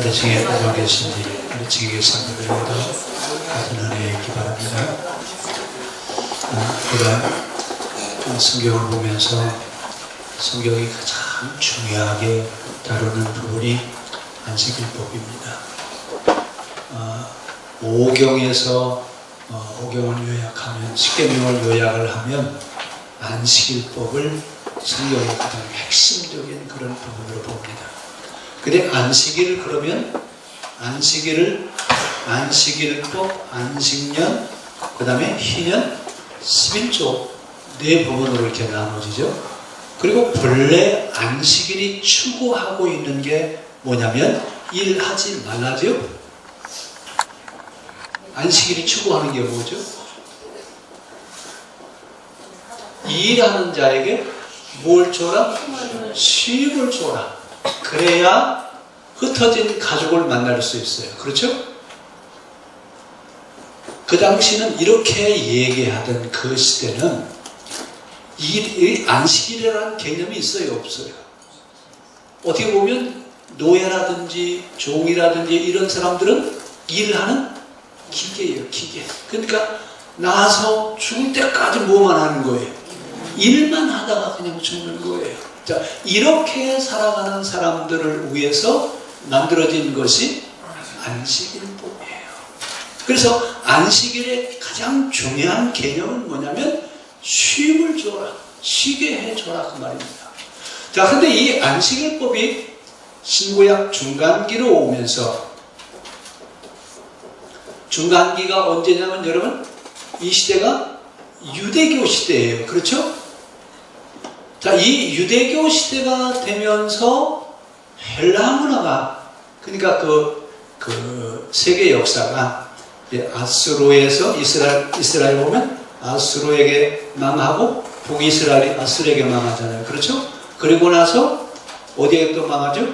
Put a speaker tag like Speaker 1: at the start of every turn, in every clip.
Speaker 1: 아래층에 오고 계신지 아래층에 성도들에게도 같은 은혜 있기 바랍니다. 우리가 성경을 보면서 성경이 가장 중요하게 다루는 부분이 안식일법입니다. 오경에서 오경을 요약하면, 십계명을 요약을 하면 안식일법을 성경의 가장 핵심적인 그런 부분으로 봅니다. 근데 안식일 그러면 안식일법, 안식년, 그 다음에 희년, 11조 네 부분으로 이렇게 나눠지죠. 그리고 본래 안식일이 추구하고 있는 게 뭐냐면 일하지 말라죠. 안식일이 추구하는 게 뭐죠? 일하는 자에게 뭘 줘라? 쉼을 줘라. 그래야 흩어진 가족을 만날 수 있어요. 그렇죠? 그 당시는 이렇게 얘기하던 그 시대는 안식일이라는 개념이 있어요? 없어요? 어떻게 보면 노예라든지 종이라든지 이런 사람들은 일하는 기계예요. 기계. 그러니까 나서 죽을 때까지 뭐만 하는 거예요? 일만 하다가 그냥 죽는 거예요. 자, 이렇게 살아가는 사람들을 위해서 만들어진 것이 안식일법이에요. 그래서 안식일의 가장 중요한 개념은 뭐냐면 쉼을 줘라, 쉬게 해줘라 그 말입니다. 자, 근데 이 안식일법이 신구약 중간기로 오면서, 중간기가 언제냐면 여러분 이 시대가 유대교 시대예요. 그렇죠? 자, 이 유대교 시대가 되면서 헬라 문화가, 그러니까 그 세계 역사가 아수르에서 이스라엘 보면 아수르에게 망하고 북이스라엘이 아수르에게 망하잖아요. 그렇죠? 그리고 나서 어디에 또 망하죠?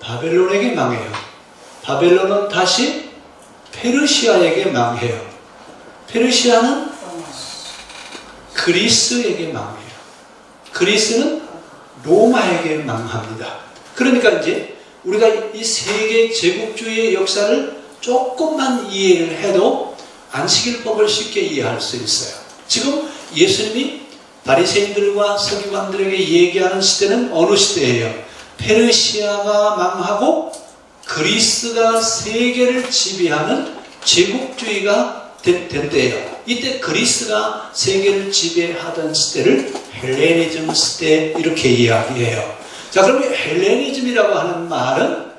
Speaker 1: 바벨론에게 망해요. 바벨론은 다시 페르시아에게 망해요. 페르시아는 그리스에게 망해요. 그리스는 로마에게 망합니다. 그러니까 이제 우리가 이 세계 제국주의의 역사를 조금만 이해를 해도 안식일법을 쉽게 이해할 수 있어요. 지금 예수님이 바리새인들과 서기관들에게 얘기하는 시대는 어느 시대예요? 페르시아가 망하고 그리스가 세계를 지배하는 제국주의가 된 때예요. 이때 그리스가 세계를 지배하던 시대를 헬레니즘 시대 이렇게 이야기해요. 자, 그러면 헬레니즘이라고 하는 말은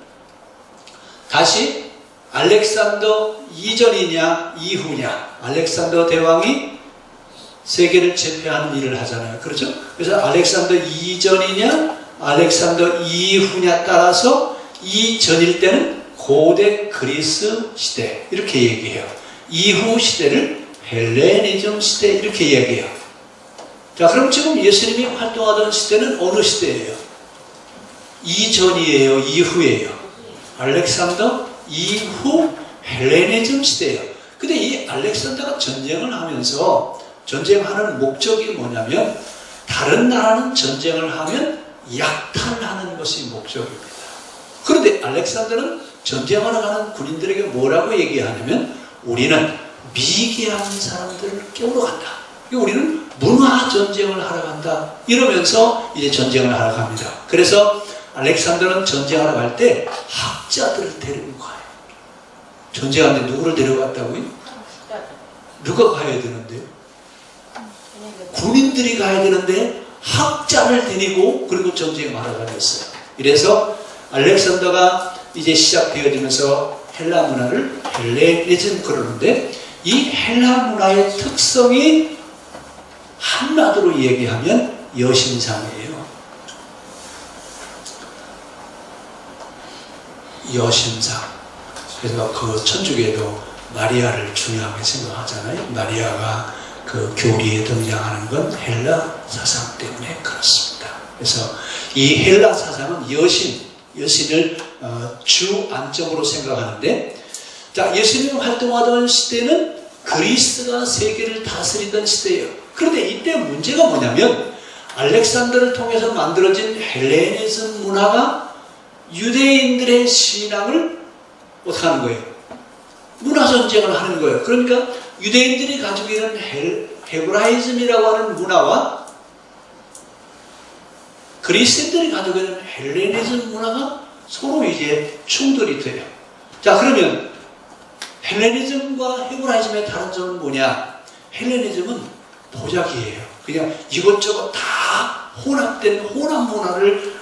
Speaker 1: 다시 알렉산더 이전이냐 이후냐, 알렉산더 대왕이 세계를 제패하는 일을 하잖아요. 그렇죠? 그래서 알렉산더 이전이냐 알렉산더 이후냐 따라서 이전일 때는 고대 그리스 시대 이렇게 얘기해요. 이후 시대를 헬레니즘 시대 이렇게 얘기해요. 자, 그럼 지금 예수님이 활동하던 시대는 어느 시대예요? 이전이에요? 이후예요? 알렉산더 이후 헬레니즘 시대예요. 근데 이 알렉산더가 전쟁을 하면서 전쟁하는 목적이 뭐냐면 다른 나라는 전쟁을 하면 약탈하는 것이 목적입니다. 그런데 알렉산더는 전쟁하러 가는 군인들에게 뭐라고 얘기하냐면 우리는 미개한 사람들을 깨우러 간다. 우리는 문화 전쟁을 하러 간다. 이러면서 이제 전쟁을 하러 갑니다. 그래서 알렉산더는 전쟁하러 갈 때 학자들을 데리고 가요. 전쟁하는데 누구를 데려갔다고요? 누가 가야 되는데요? 군인들이 가야 되는데 학자를 데리고 그리고 전쟁하러 다녔어요. 이래서 알렉산더가 이제 시작되어지면서 헬라 문화를 헬레니즘 그러는데 이 헬라 문화의 특성이 한마디로 얘기하면 여신상이에요. 여신상. 그래서 그 천주교에도 마리아를 중요하게 생각하잖아요. 마리아가 그 교리에 등장하는 건 헬라 사상 때문에 그렇습니다. 그래서 이 헬라 사상은 여신을 주 안점으로 생각하는데, 자, 예수님이 활동하던 시대는 그리스가 세계를 다스리던 시대예요. 그런데 이때 문제가 뭐냐면 알렉산더를 통해서 만들어진 헬레니즘 문화가 유대인들의 신앙을 어떻게 하는 거예요? 문화전쟁을 하는 거예요. 그러니까 유대인들이 가지고 있는 헤브라이즘이라고 하는 문화와 그리스인들이 가지고 있는 헬레니즘 문화가 서로 이제 충돌이 돼요. 자, 그러면 헬레니즘과 헤브라이즘의 다른 점은 뭐냐? 헬레니즘은 도자기예요. 그냥 이것저것 다 혼합된 혼합 문화를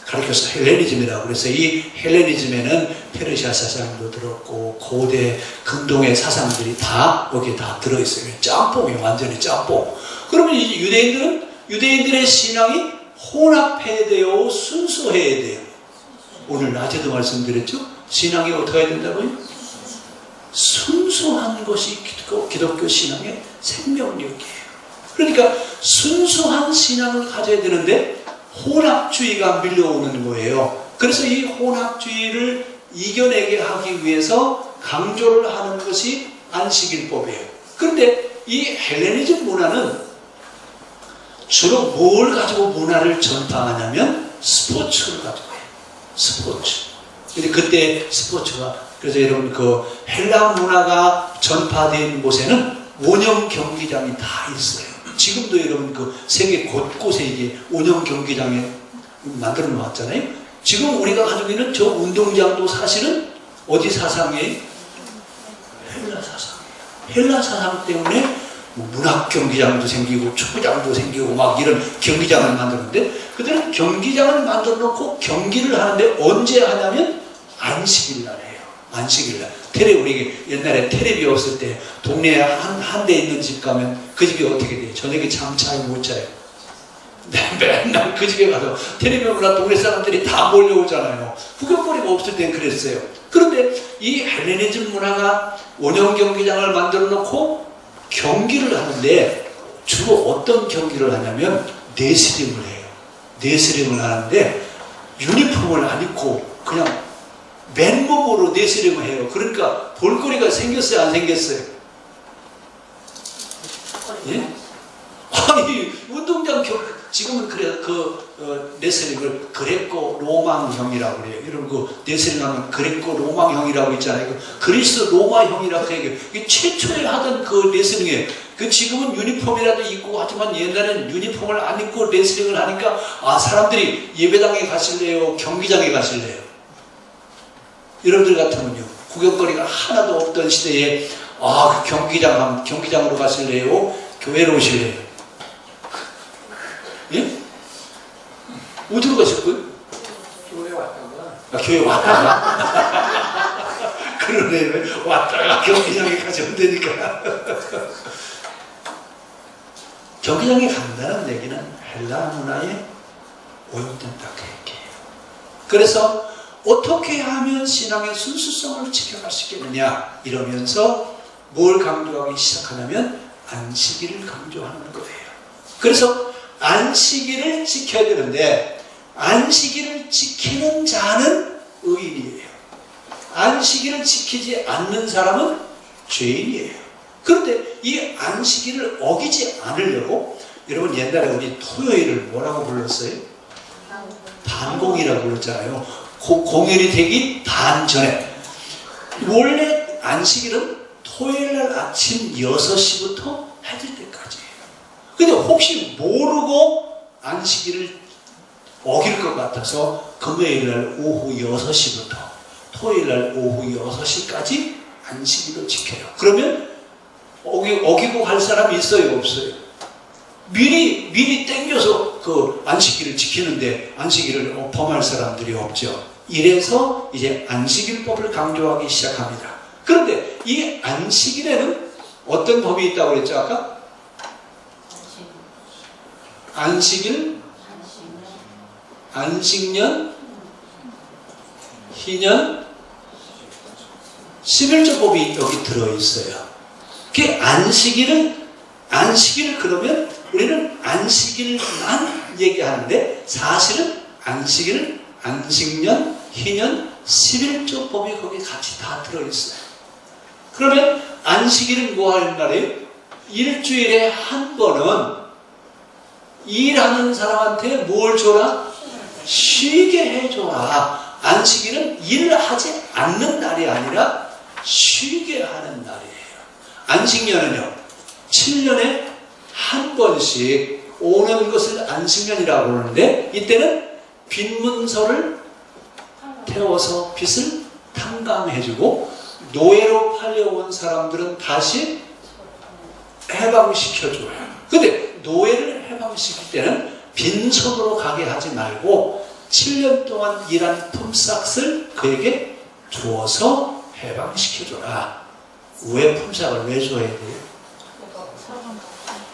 Speaker 1: 가리켜서 헬레니즘이라고. 그래서 이 헬레니즘에는 페르시아 사상도 들었고 고대 근동의 사상들이 다 여기에 다 들어있어요. 짬뽕이에요. 완전히 짬뽕. 그러면 이제 유대인들의 신앙이 혼합해야 돼요? 순수해야 돼요? 오늘 낮에도 말씀드렸죠? 신앙이 어떻게 해야 된다고요? 순수한 것이 기독교 신앙의 생명력이에요. 그러니까 순수한 신앙을 가져야 되는데 혼합주의가 밀려오는 거예요. 그래서 이 혼합주의를 이겨내게 하기 위해서 강조를 하는 것이 안식일법이에요. 그런데 이 헬레니즘 문화는 주로 뭘 가지고 문화를 전파하냐면 스포츠를 가지고 해요. 스포츠. 근데 그때 스포츠가, 그래서 여러분 그 헬라 문화가 전파된 곳에는 원형 경기장이 다 있어요. 지금도 여러분 그 세계 곳곳에 이제 원형 경기장에 만들어 놓았잖아요. 지금 우리가 가지고 있는 저 운동장도 사실은 어디 사상이에요? 헬라 사상. 헬라 사상 때문에 뭐 문학 경기장도 생기고 축구장도 생기고 막 이런 경기장을 만드는데, 그들은 경기장을 만들어 놓고 경기를 하는데 언제 하냐면 안식일 날 해요. 안식일 날. 우리 옛날에 텔레비 없을 때 동네에 한 대 있는 집 가면 그 집이 어떻게 돼요? 저녁에 잠 잘 못 자요. 맨날 그 집에 가서 텔레비 보나 동네 사람들이 다 몰려오잖아요. 구경거리가 없을 땐 그랬어요. 그런데 이 헬레니즘 문화가 원형 경기장을 만들어 놓고 경기를 하는데 주로 어떤 경기를 하냐면 네스림을 해요. 네스림을 하는데 유니폼을 안 입고 그냥 맨몸으로 네스림을 해요. 그러니까 볼거리가 생겼어요? 안 생겼어요? 예? 아니, 운동장 지금은 그래, 네스림을 그레코 로마형이라고 그래요. 이런 네스림 하면 그레코 로마형이라고 있잖아요. 그리스 로마형이라고 해요. 이게 최초에 하던 그 네스링이에요. 지금은 유니폼이라도 입고 하지만 옛날에는 유니폼을 안 입고 네스링을 하니까 사람들이 예배당에 가실래요? 경기장에 가실래요? 여러분들 같으면요, 구경거리가 하나도 없던 시대에 경기장으로 가실래요? 교회로 오실래요? 예? 어디로 가실 거예요?
Speaker 2: 교회 왔다가.
Speaker 1: 교회 왔다가. 그러네, 왔다가 경기장에 가시면 되니까. 경기장에 간다는 얘기는 헬라 문화의 오염된다, 그 얘기예요. 그래서 어떻게 하면 신앙의 순수성을 지켜갈 수 있겠느냐 이러면서 뭘 강조하기 시작하냐면 안식일을 강조하는 거예요. 그래서 안식일을 지켜야 되는데 안식일을 지키는 자는 의인이에요. 안식일을 지키지 않는 사람은 죄인이에요. 그런데 이 안식일을 어기지 않으려고, 여러분 옛날에 우리 토요일을 뭐라고 불렀어요? 반공이라고 불렀잖아요. 공휴일이 되기 반 전에. 원래 안식일은 토요일날 아침 6시부터 해질 때까지예요. 근데 혹시 모르고 안식일을 어길 것 같아서 금요일날 오후 6시부터 토요일날 오후 6시까지 안식일을 지켜요. 그러면 어기고 갈 사람이 있어요? 없어요? 미리 땡겨서 그 안식일을 지키는데 안식일을 범할 사람들이 없죠. 이래서 이제 안식일법을 강조하기 시작합니다. 그런데 이 안식일에는 어떤 법이 있다고 그랬죠, 아까? 안식일, 안식년, 희년, 11조법이 여기 들어있어요. 그 안식일을 그러면 우리는 안식일만 얘기하는데 사실은 안식일, 안식년, 희년, 11조법이 거기 같이 다 들어있어요. 그러면 안식일은 뭐 하는 날이에요? 일주일에 한 번은 일하는 사람한테 뭘 줘라? 쉬게 해줘라. 안식일은 일을 하지 않는 날이 아니라 쉬게 하는 날이에요. 안식년은요, 7년에 한 번씩 오는 것을 안식년이라고 하는데, 이때는 빈문서를 태워서 빚을 탕감해주고, 노예로 팔려온 사람들은 다시 해방시켜줘요. 근데 노예를 해방시킬 때는 빈손으로 가게 하지 말고 7년 동안 일한 품삯을 그에게 주어서 해방시켜줘라. 왜 품삯을 왜 줘야 돼요?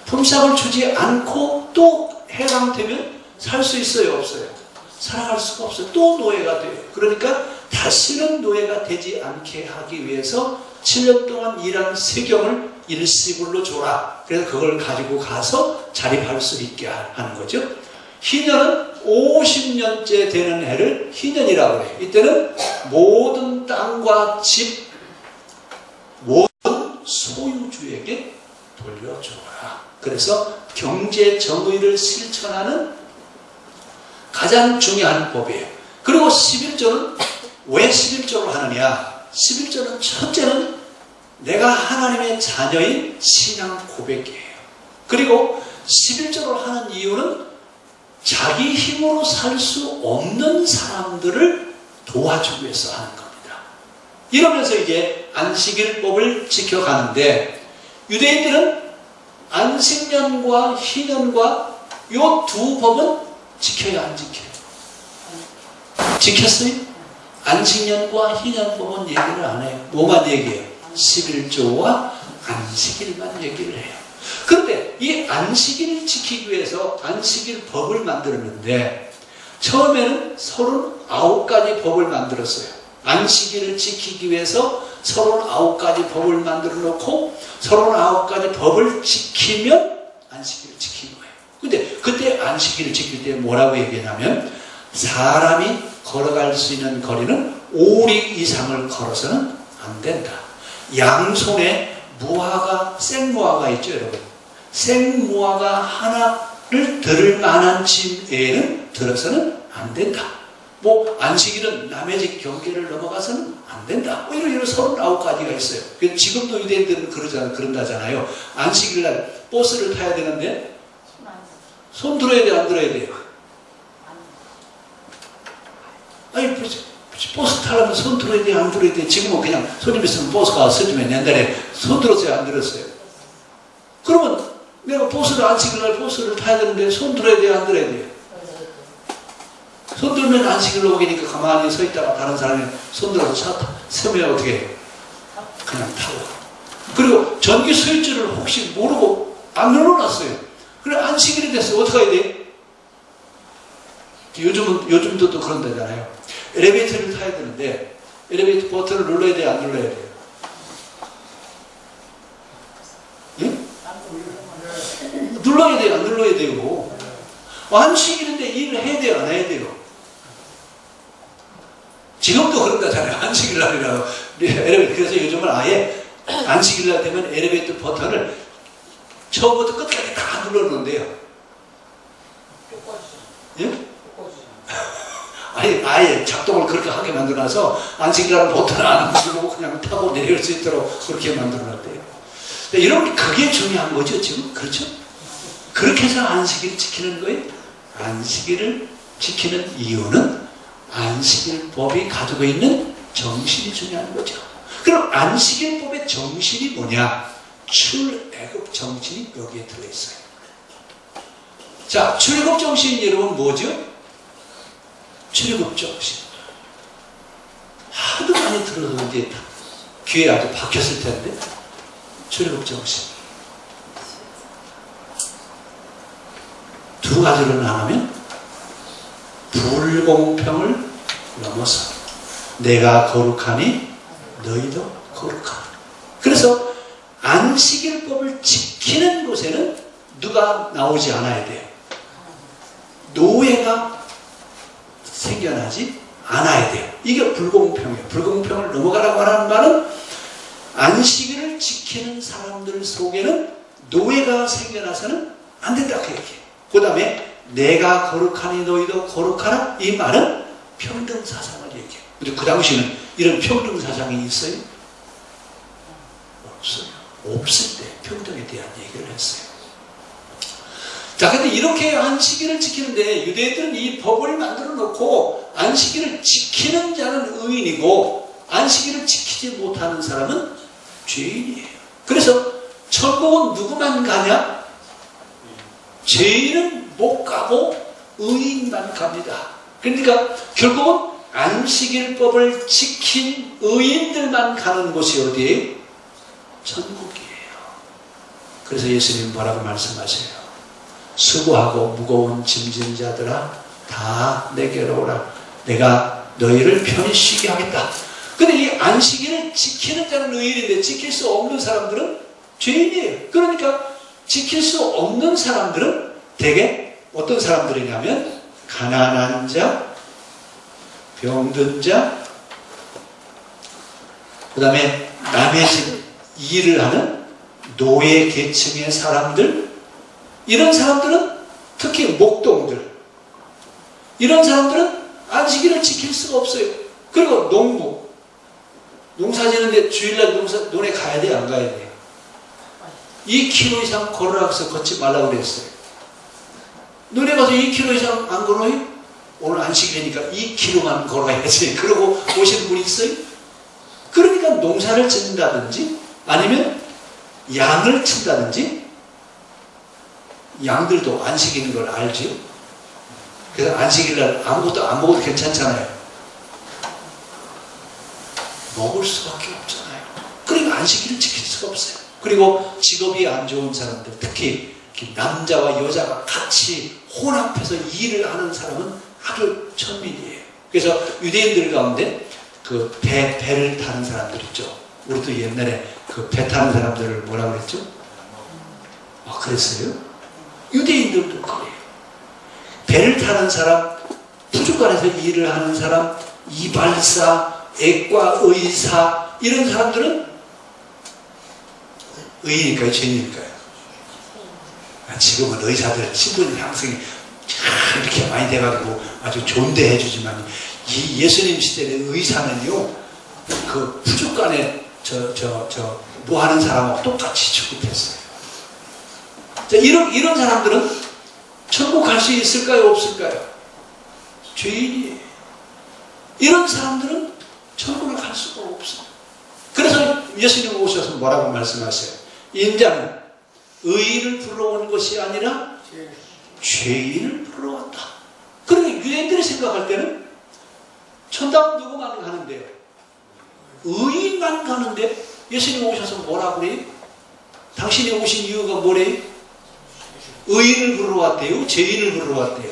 Speaker 1: 품삯을 주지 않고 또 해방되면 살 수 있어요, 없어요? 살아갈 수가 없어요. 또 노예가 돼요. 그러니까 다시는 노예가 되지 않게 하기 위해서 7년 동안 일한 세경을 일시불로 줘라. 그래서 그걸 가지고 가서 자립할 수 있게 하는 거죠. 희년은 50년째 되는 해를 희년이라고 해요. 이때는 모든 땅과 집, 모든 소유주에게 돌려줘라. 그래서 경제 정의를 실천하는 가장 중요한 법이에요. 그리고 11조는 왜 11조로 하느냐? 11조는 첫째는 내가 하나님의 자녀인 신앙 고백이에요. 그리고 11조를 하는 이유는 자기 힘으로 살 수 없는 사람들을 도와주기 위해서 하는 겁니다. 이러면서 이제 안식일법을 지켜가는데, 유대인들은 안식년과 희년과 이 두 법은 지켜야 안 지켜요? 지켰어요? 안식년과 희년법은 얘기를 안 해요. 뭐만 얘기해요? 11조와 안식일만 얘기를 해요. 그런데 이 안식일을 지키기 위해서 안식일 법을 만들었는데, 처음에는 39가지 법을 만들었어요. 안식일을 지키기 위해서 39가지 법을 만들어 놓고 39가지 법을 지키면 안식일을 지킨 거예요. 근데 그때 안식일을 지킬 때 뭐라고 얘기하냐면, 사람이 걸어갈 수 있는 거리는 5리 이상을 걸어서는 안 된다. 양손에 무화과, 생무화과 있죠, 여러분. 생무화과 하나를 들을 만한 짐 외에는 들어서는 안 된다. 뭐 안식일은 남의 집 경계를 넘어가서는 안 된다. 뭐 이런 39가지가 있어요. 지금도 유대인들은 그런다잖아요. 안식일날 버스를 타야 되는데 손 들어야 돼, 안 들어야 돼요? 아니, 버스 타려면 손 들어야 돼, 안 들어야 돼? 지금은 그냥 손님 있으면 버스가 서주면 옛날에 손 들었어요, 안 들었어요? 그러면 내가 버스를 안식일날 버스를 타야 되는데 손 들어야 돼, 안 들어야 돼? 손 들면 안식일로 오기니까 가만히 서 있다가 다른 사람이 손 들어서 차 세우면 어떻게 해요? 그냥 타고. 그리고 전기 스위치를 혹시 모르고 안 눌러놨어요. 그래, 안식일이 됐어요. 어떻게 해야 돼? 요즘도 또 그런다잖아요. 엘리베이터를 타야 되는데 엘리베이터 버튼을 눌러야 돼요, 안 눌러야 돼요? 응? 눌러야 돼요, 안 눌러야 돼요? 안식일인데 일을 해야 돼요, 안 해야 돼요? 지금도 그런다잖아요. 안식일 날이라고. 그래서 요즘은 아예 안식일 날 되면 엘리베이터 버튼을 처음부터 끝까지 다 눌러놓는데요. 예? 아예 작동을 그렇게 하게 만들어놔서 안식일날은 버튼을 안 누르고 그냥 타고 내릴 수 있도록 그렇게 만들어놨대요. 이런 게 그게 중요한 거죠, 지금. 그렇죠? 그렇게 해서 안식일을 지키는 거예요. 안식일을 지키는 이유는 안식일법이 가지고 있는 정신이 중요한 거죠. 그럼 안식일법의 정신이 뭐냐? 출애굽 정신이 여기에 들어있어요. 자, 출애굽 정신이 여러분 뭐죠? 출애굽 정신. 하도 많이 들어서 이제 귀에 아주 박혔을 텐데, 출애굽 정신. 두 가지로 나누면 불공평을 넘어서 내가 거룩하니 너희도 거룩하라. 그래서 안식일법을 지키는 곳에는 누가 나오지 않아야 돼요. 노예가 생겨나지 않아야 돼요. 이게 불공평이에요. 불공평을 넘어가라고 하는 말은 안식일을 지키는 사람들 속에는 노예가 생겨나서는 안 된다, 그 얘기예요. 그 다음에 내가 거룩하니 너희도 거룩하라. 이 말은 평등 사상을 얘기해요. 근데 그 당시에는 이런 평등 사상이 있어요? 없어요. 없을 때 평등에 대한 얘기를 했어요. 자, 근데 이렇게 안식일을 지키는데 유대인들은 이 법을 만들어 놓고 안식일을 지키는 자는 의인이고 안식일을 지키지 못하는 사람은 죄인이에요. 그래서 천국은 누구만 가냐? 죄인은 못 가고 의인만 갑니다. 그러니까 결국은 안식일법을 지킨 의인들만 가는 곳이 어디예요? 천국이에요. 그래서 예수님 뭐라고 말씀하세요? 수고하고 무거운 짐진 자들아 다 내게로 오라. 내가 너희를 편히 쉬게 하겠다. 근데 이 안식일을 지키는 자는 의인인데 지킬 수 없는 사람들은 죄인이에요. 그러니까 지킬 수 없는 사람들은 대개 어떤 사람들이냐면 가난한 자, 병든 자, 그 다음에 남의 집 일을 하는 노예 계층의 사람들, 이런 사람들은 특히 목동들, 이런 사람들은 안식일을 지킬 수가 없어요. 그리고 농사 지는데 주일날 논에 가야 돼요? 안 가야 돼요? 2km 이상 걸어서 걷지 말라고 그랬어요. 논에 가서 2km 이상 안 걸어요? 오늘 안식일이니까 2km만 걸어야지. 그러고 오시는 분이 있어요? 그러니까 농사를 짓는다든지 아니면 양을 친다든지, 양들도 안식일인 걸 알죠? 그래서 안식일날 아무것도 안 먹어도 괜찮잖아요. 먹을 수밖에 없잖아요. 그러니까 안식일을 지킬 수가 없어요. 그리고 직업이 안 좋은 사람들, 특히 남자와 여자가 같이 혼합해서 일을 하는 사람은 아주 천민이에요. 그래서 유대인들 가운데 그 배를 타는 사람들 있죠. 우리도 옛날에 그 배 타는 사람들을 뭐라고 그랬죠? 아, 그랬어요? 유대인들도 그래요. 배를 타는 사람, 부족간에서 일을 하는 사람, 이발사, 애과 의사, 이런 사람들은 의인일까요? 죄인일까요? 지금은 의사들 신분 향상이 참 이렇게 많이 돼가지고 아주 존대해 주지만, 이 예수님 시대의 의사는요, 그 부족간에 뭐 하는 사람하고 똑같이 취급했어요. 자, 이런 사람들은 천국 갈 수 있을까요? 없을까요? 죄인이에요. 이런 사람들은 천국을 갈 수가 없어요. 그래서 예수님 오셔서 뭐라고 말씀하세요? 인자는 의인을 불러온 것이 아니라 죄인을 불러왔다. 그러니 유대인들이 생각할 때는 천당 누구만 가는데요? 의인만 가는데 예수님 오셔서 뭐라고 그래요? 당신이 오신 이유가 뭐래요? 의인을 부르러 왔대요? 죄인을 부르러 왔대요?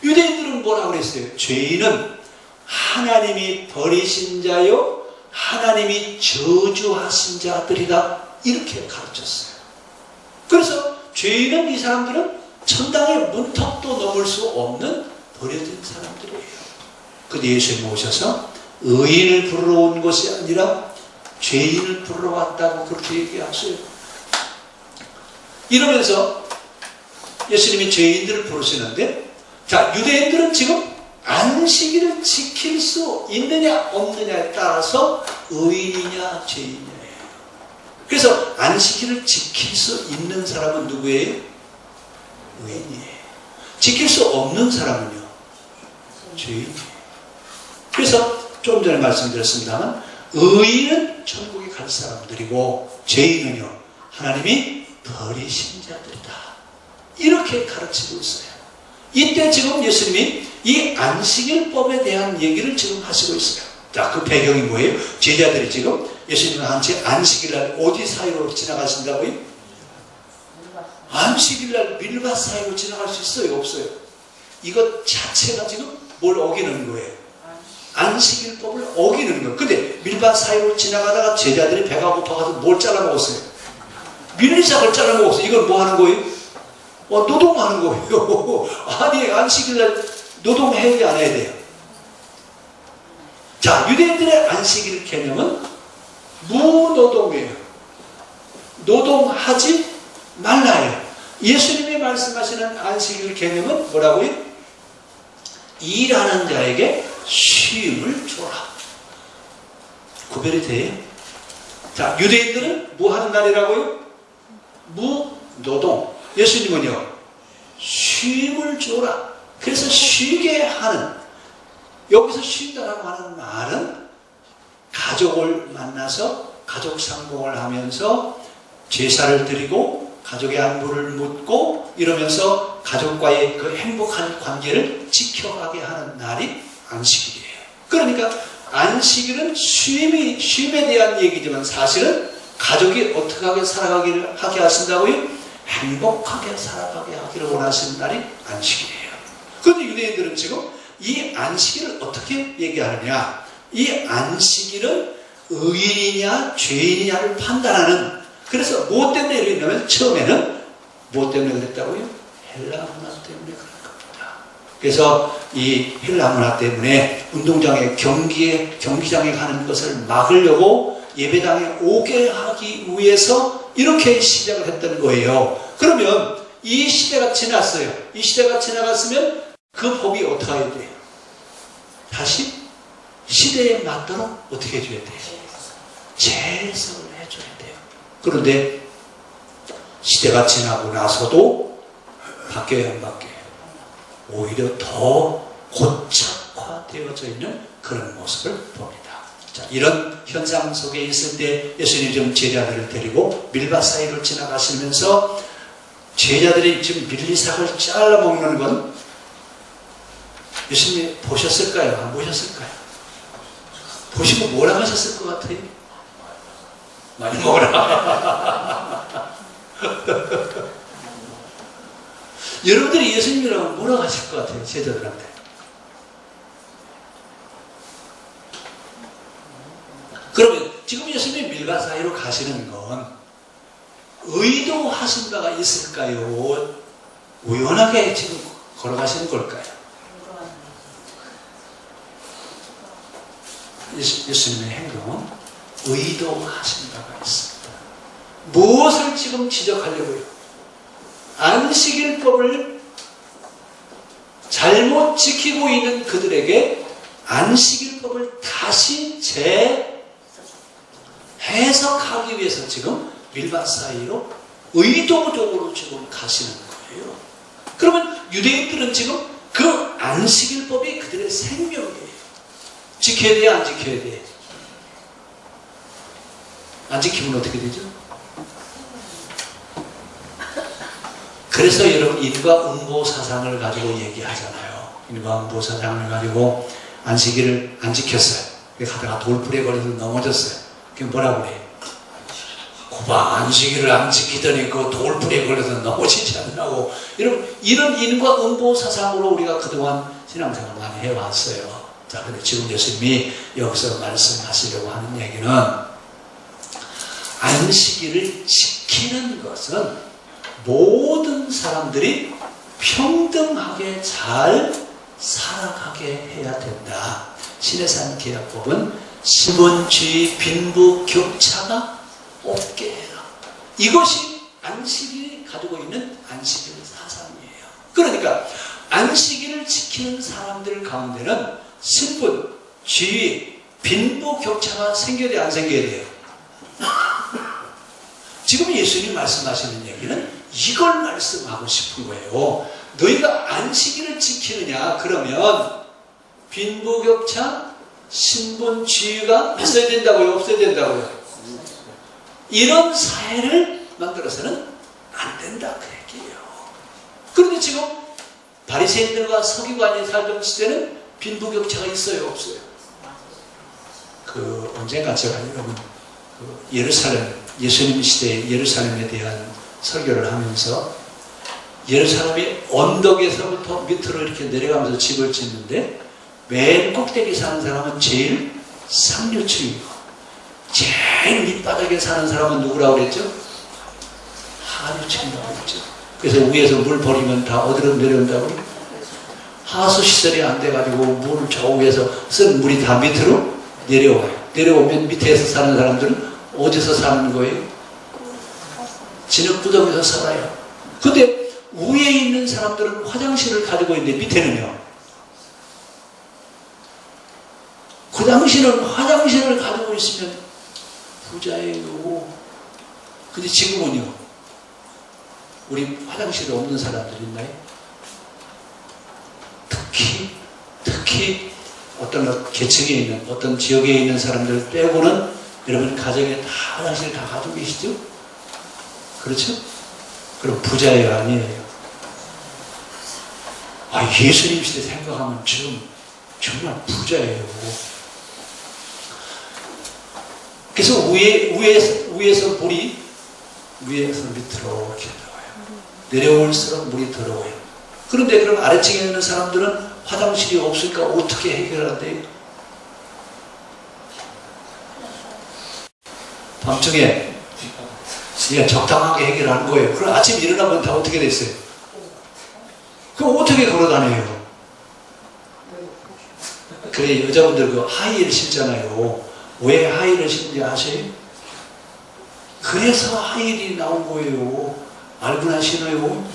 Speaker 1: 유대인들은 뭐라고 그랬어요? 죄인은 하나님이 버리신 자요, 하나님이 저주하신 자들이다. 이렇게 가르쳤어요. 그래서 죄인은, 이 사람들은 천당의 문턱도 넘을 수 없는 버려진 사람들이에요. 근데 예수님 오셔서 의인을 부르러 온 것이 아니라 죄인을 부르러 왔다고 그렇게 얘기하세요. 이러면서 예수님이 죄인들을 부르시는데, 자, 유대인들은 지금 안식일을 지킬 수 있느냐 없느냐에 따라서 의인이냐 죄인이냐. 그래서 안식일을 지킬 수 있는 사람은 누구예요? 의인이에요. 지킬 수 없는 사람은요? 죄인이에요. 그래서 좀 전에 말씀드렸습니다만, 의인은 천국에 갈 사람들이고 죄인은요, 하나님이 버리신 자들이다. 이렇게 가르치고 있어요. 이때 지금 예수님이 이 안식일법에 대한 얘기를 지금 하시고 있어요. 자, 그 배경이 뭐예요? 제자들이 지금 예수님은 안식일날 어디 사이로 지나가신다고요? 안식일날 밀밭 사이로 지나갈 수 있어요? 없어요? 이것 자체가 지금 뭘 어기는 거예요? 안식일법을 어기는 거예요. 근데 밀밭 사이로 지나가다가 제자들이 배가 고파가서 뭘 잘라먹었어요? 밀리삭을 잘라먹었어요. 이건 뭐 하는 거예요? 노동하는 거예요. 아니, 안식일날 노동해야 돼, 안 해야 돼요? 자, 유대인들의 안식일 개념은 무노동이에요. 노동하지 말라요. 예수님이 말씀하시는 안식일 개념은 뭐라고요? 일하는 자에게 쉼을 줘라. 구별이 돼요? 자, 유대인들은 뭐 하는 날이라고요? 무노동. 예수님은요, 쉼을 줘라. 그래서 쉬게 하는, 여기서 쉰다라고 하는 말은 가족을 만나서 가족 상봉을 하면서 제사를 드리고 가족의 안부를 묻고 이러면서 가족과의 그 행복한 관계를 지켜가게 하는 날이 안식일이에요. 그러니까 안식일은 쉼에 대한 얘기지만 사실은 가족이 어떻게 하게 살아가게 하신다고요? 행복하게 살아가게 하기를 원하시는 날이 안식일이에요. 그런데 유대인들은 지금 이 안식일을 어떻게 얘기하느냐? 이 안식일은 의인이냐 죄인이냐를 판단하는, 그래서 뭐 때문에 이랬냐면 처음에는 뭐 때문에 그랬다고요? 헬라 문화 때문에 그런 겁니다. 그래서 이 헬라 문화 때문에 운동장에 경기장에 가는 것을 막으려고 예배당에 오게 하기 위해서 이렇게 시작을 했던 거예요. 그러면 이 시대가 지났어요. 이 시대가 지나갔으면 그 법이 어떻게 해야 돼요? 다시 시대에 맞도록 어떻게 해줘야 돼요? 재해석을 해줘야 돼요. 그런데 시대가 지나고 나서도 바뀌어야 안 바뀌어요. 오히려 더 고착화되어져 있는 그런 모습을 봅니다. 자, 이런 현상 속에 있을 때 예수님이 좀 제자들을 데리고 밀밭 사이를 지나가시면서 제자들이 지금 밀리삭을 잘라 먹는 건 예수님이 보셨을까요? 안 보셨을까요? 보시고 뭐라 하셨을 것 같아요? 많이 먹어라. 여러분들이 예수님이라고 뭐라고 하실 것 같아요? 제자들한테. 그러면 지금 예수님이 밀밭 사이로 가시는 건 의도하신 바가 있을까요? 우연하게 지금 걸어가시는 걸까요? 예수님의 행동은 의도하신 바가 있습니다. 무엇을 지금 지적하려고요? 안식일법을 잘못 지키고 있는 그들에게 안식일법을 다시 재해석하기 위해서 지금 밀밭 사이로 의도적으로 지금 가시는 거예요. 그러면 유대인들은 지금 그 안식일법이 그들의 생명이에요. 지켜야 돼요? 안 지켜야 돼요? 안 지키면 어떻게 되죠? 그래서 여러분 인과응보 사상을 가지고 얘기하잖아요. 인과응보 사상을 가지고 안식일을 안 지켰어요. 가다가 돌불에 걸려서 넘어졌어요. 그게 뭐라고 그래요? 고방 안식일을 안 지키더니 그 돌불에 걸려서 넘어지지 않냐고. 여러분 이런 인과응보 사상으로 우리가 그동안 신앙생활 많이 해왔어요. 자, 근데 지금 예수님이 여기서 말씀하시려고 하는 얘기는 안식일을 지키는 것은 모든 사람들이 평등하게 잘 살아가게 해야 된다. 신해산 계약법은 신분주의, 빈부격차가 없게 해라. 이것이 안식일이 가지고 있는 안식일 사상이에요. 그러니까 안식일을 지키는 사람들 가운데는 신분, 지위, 빈부격차가 생겨야 돼, 안 생겨야 돼요? 지금 예수님 말씀하시는 얘기는 이걸 말씀하고 싶은 거예요. 너희가 안식일을 지키느냐? 그러면 빈부격차, 신분, 지위가 있어야 된다고요? 없어야 된다고요? 이런 사회를 만들어서는 안 된다, 그 얘기예요. 그런데 지금 바리새인들과 서기관이 살던 시대는 빈부격차가 있어요, 없어요? 언젠가 제가 여러분 예루살렘, 예수님 시대의 예루살렘에 대한 설교를 하면서 예루살렘의 언덕에서부터 밑으로 이렇게 내려가면서 집을 짓는데 맨 꼭대기 사는 사람은 제일 상류층이고 제일 밑바닥에 사는 사람은 누구라고 그랬죠? 하류층이라고 그랬죠. 그래서 위에서 물 버리면 다 어디로 내려온다고? 하수시설이 안 돼가지고 물 저 위에서 쓴 물이 다 밑으로 내려와요. 내려오면 밑에서 사는 사람들은 어디서 사는 거예요? 진흙구덩이에서 살아요. 근데 위에 있는 사람들은 화장실을 가지고 있는데 밑에는요? 당시는 화장실을 가지고 있으면 부자예요. 근데 지금은요, 우리 화장실에 없는 사람들 있나요? 특히 어떤 계층에 있는, 어떤 지역에 있는 사람들 빼고는 여러분 가정에 다 화장실 다 가지고 계시죠? 그렇죠? 그럼 부자예요, 아니에요? 예수님 시대 생각하면 지금 정말 부자예요. 그래서 위에서 물이 위에서 밑으로 이렇게 들어와요. 내려올수록 물이 더러워요. 그런데 그럼 아래층에 있는 사람들은 화장실이 없으니까 어떻게 해결한대요? 밤중에 적당하게 해결하는 거예요. 그럼 아침 일어나면 다 어떻게 됐어요? 그럼 어떻게 걸어다녀요? 그래, 여자분들 그 하이힐 신잖아요. 왜 하이힐을 신는지 아세요? 그래서 하이힐이 나온 거예요. 알고나 신어요.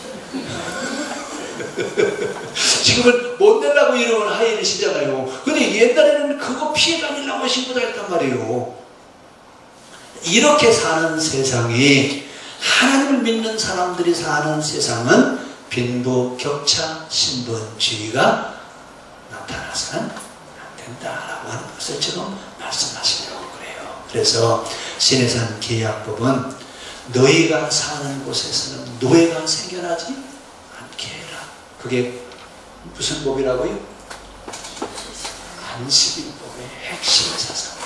Speaker 1: 지금은 못 내려고 이러면 하이힐을 신잖아요. 근데 옛날에는 그거 피해 다니려고 신고 다녔단 말이에요. 이렇게 사는 세상이, 하나님을 믿는 사람들이 사는 세상은 빈부격차, 신분주의가 나타나서는 안 된다라고 하는 것을 지금 말씀하시려고 그래요. 그래서 신해산 계약법은 너희가 사는 곳에서는 노예가 생겨나지 않게 해라. 그게 무슨 법이라고요? 안식일법의 핵심 사상이에요.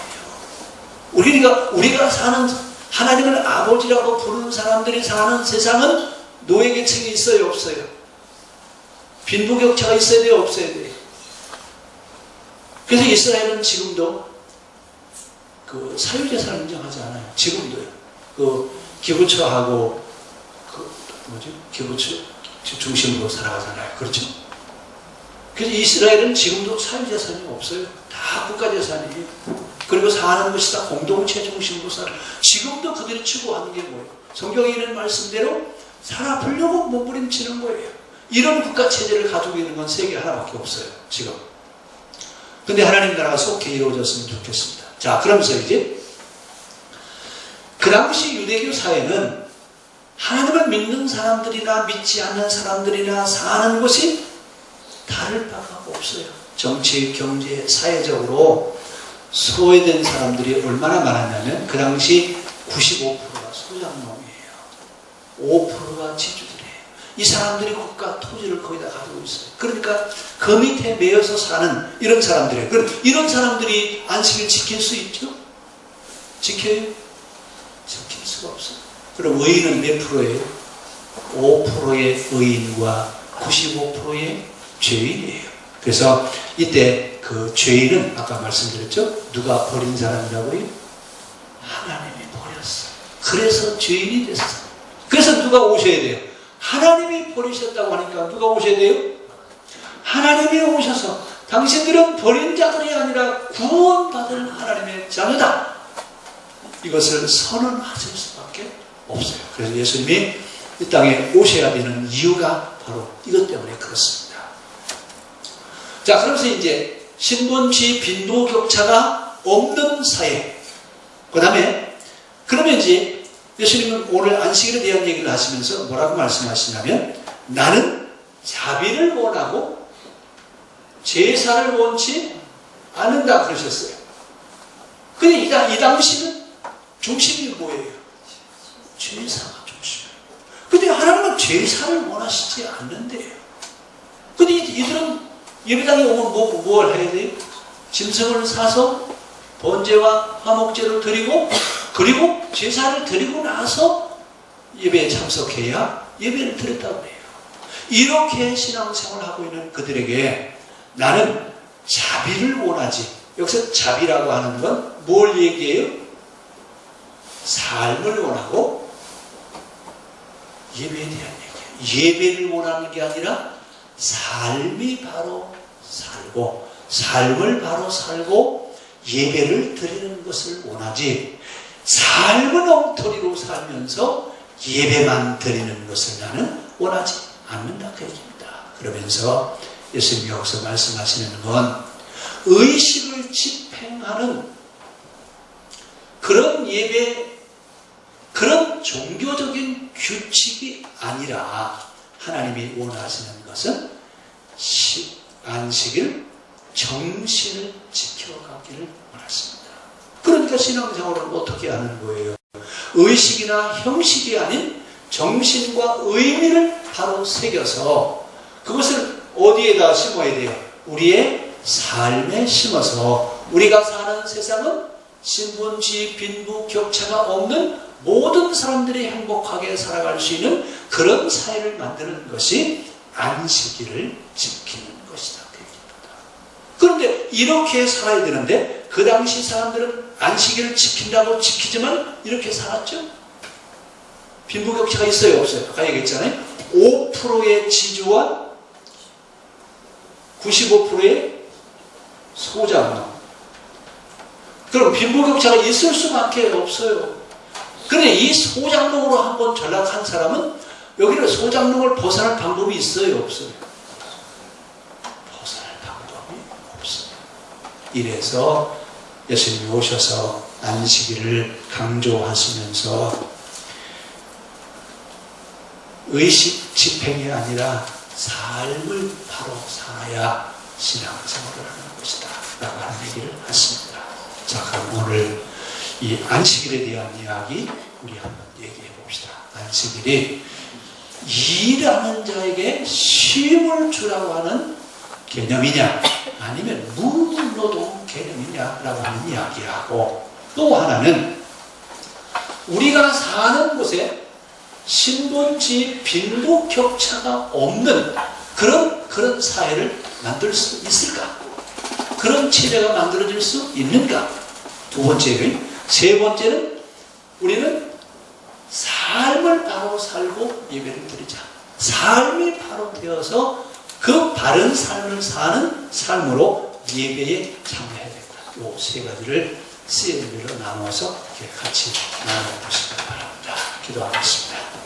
Speaker 1: 우리가 사는, 하나님을 아버지라고 부르는 사람들이 사는 세상은 노예계층이 있어요, 없어요? 빈부격차가 있어야 돼요, 없어야 돼요? 그래서 이스라엘은 지금도 그 사유재산을 인정하지 않아요. 지금도요. 그 기부처하고 기부처 중심으로 살아가잖아요. 그렇죠? 그래서 이스라엘은 지금도 사유재산이 없어요. 다 국가재산이에요. 그리고 사는 것이 다 공동체 중심으로 살아요. 지금도 그들이 추구하는 게 뭐예요? 성경에 있는 말씀대로 살아보려고 몸부림치는 거예요. 이런 국가체제를 가지고 있는 건 세계 하나밖에 없어요, 지금. 근데 하나님 나라가 속히 이루어졌으면 좋겠습니다. 자, 그러면서 이제 그 당시 유대교 사회는 하나님을 믿는 사람들이나 믿지 않는 사람들이나 사는 것이 다를 바가 없어요. 정치, 경제, 사회적으로 소외된 사람들이 얼마나 많았냐면 그 당시 95%가 소작농이에요. 5%가 지주들이에요. 이 사람들이 국가 토지를 거의 다 가지고 있어요. 그러니까 그 밑에 매여서 사는 이런 사람들이에요. 그럼 이런 사람들이 안식을 지킬 수 있죠? 지켜요? 지킬 수가 없어요. 그럼 의인은 몇 프로예요? 5%의 의인과 95%의 죄인이에요. 그래서 이때 그 죄인은 아까 말씀드렸죠? 누가 버린 사람이라고요? 하나님이 버렸어. 그래서 죄인이 됐어. 그래서 누가 오셔야 돼요? 하나님이 버리셨다고 하니까 누가 오셔야 돼요? 하나님이 오셔서 당신들은 버린 자들이 아니라 구원받을 하나님의 자녀다. 이것을 선언하실 수밖에 없어요. 그래서 예수님이 이 땅에 오셔야 되는 이유가 바로 이것 때문에 그렇습니다. 자, 그러면서 이제 신분주의 빈부격차가 없는 사회. 그 다음에 그러면 이제 예수님은 오늘 안식일에 대한 얘기를 하시면서 뭐라고 말씀하시냐면 나는 자비를 원하고 제사를 원치 않는다 그러셨어요. 근데 이 당시는 중심이 뭐예요? 제사가 중심이에요. 근데 하나님은 제사를 원하시지 않는데요. 근데 이들은 예배당에 오면 뭘 해야 돼요? 짐승을 사서 번제와 화목제를 드리고 그리고 제사를 드리고 나서 예배에 참석해야 예배를 드렸다고 해요. 이렇게 신앙생활을 하고 있는 그들에게 나는 자비를 원하지. 여기서 자비라고 하는 건 뭘 얘기해요? 삶을 원하고 예배에 대한 얘기예요. 예배를 원하는 게 아니라 삶이 바로 살고 삶을 바로 살고 예배를 드리는 것을 원하지 삶은 엉터리로 살면서 예배만 드리는 것을 나는 원하지 않는다 그 얘기입니다. 그러면서 예수님이 여기서 말씀하시는 건 의식을 집회 집행하는 그런 예배, 그런 종교적인 규칙이 아니라 하나님이 원하시는 것은 안식일 정신을 지켜가기를 원하십니다. 그러니까 신앙생활은 어떻게 하는 거예요? 의식이나 형식이 아닌 정신과 의미를 바로 새겨서 그것을 어디에다 심어야 돼요? 우리의 삶에 심어서 우리가 사는 세상은 신분지, 빈부, 격차가 없는 모든 사람들이 행복하게 살아갈 수 있는 그런 사회를 만드는 것이 안식일을 지키는 것이다. 그런데 이렇게 살아야 되는데 그 당시 사람들은 안식일을 지킨다고 지키지만 이렇게 살았죠. 빈부격차가 있어요, 없어요? 아까 얘기했잖아요. 5%의 지주와 95%의 소장농. 그럼 빈부격차가 있을 수밖에 없어요. 그런데 이 소장농으로 한번 전락한 사람은 여기를 소장농을 벗어날 방법이 있어요, 없어요? 벗어날 방법이 없어요. 이래서 예수님이 오셔서 안식일을 강조하시면서 의식 집행이 아니라 삶을 바로 살아야 신앙생활을 하는 것이다 라고 하는 얘기를 하십니다. 자, 그럼 오늘 이 안식일에 대한 이야기 우리 한번 얘기해 봅시다. 안식일이 일하는 자에게 쉼을 주라고 하는 개념이냐 아니면 무노동 개념이냐라고 하는 이야기하고, 또 하나는 우리가 사는 곳에 신분지 빈부 격차가 없는 그런 사회를 만들 수 있을까? 그런 체제가 만들어질 수 있는가? 두 번째는, 세 번째는 우리는 삶을 바로 살고 예배를 드리자. 삶이 바로 되어서 그 바른 삶을 사는 삶으로 예배에 참여해야 된다. 이 세 가지를 CLB로 나눠서 이렇게 같이 나눠보시기 바랍니다. 기도하겠습니다.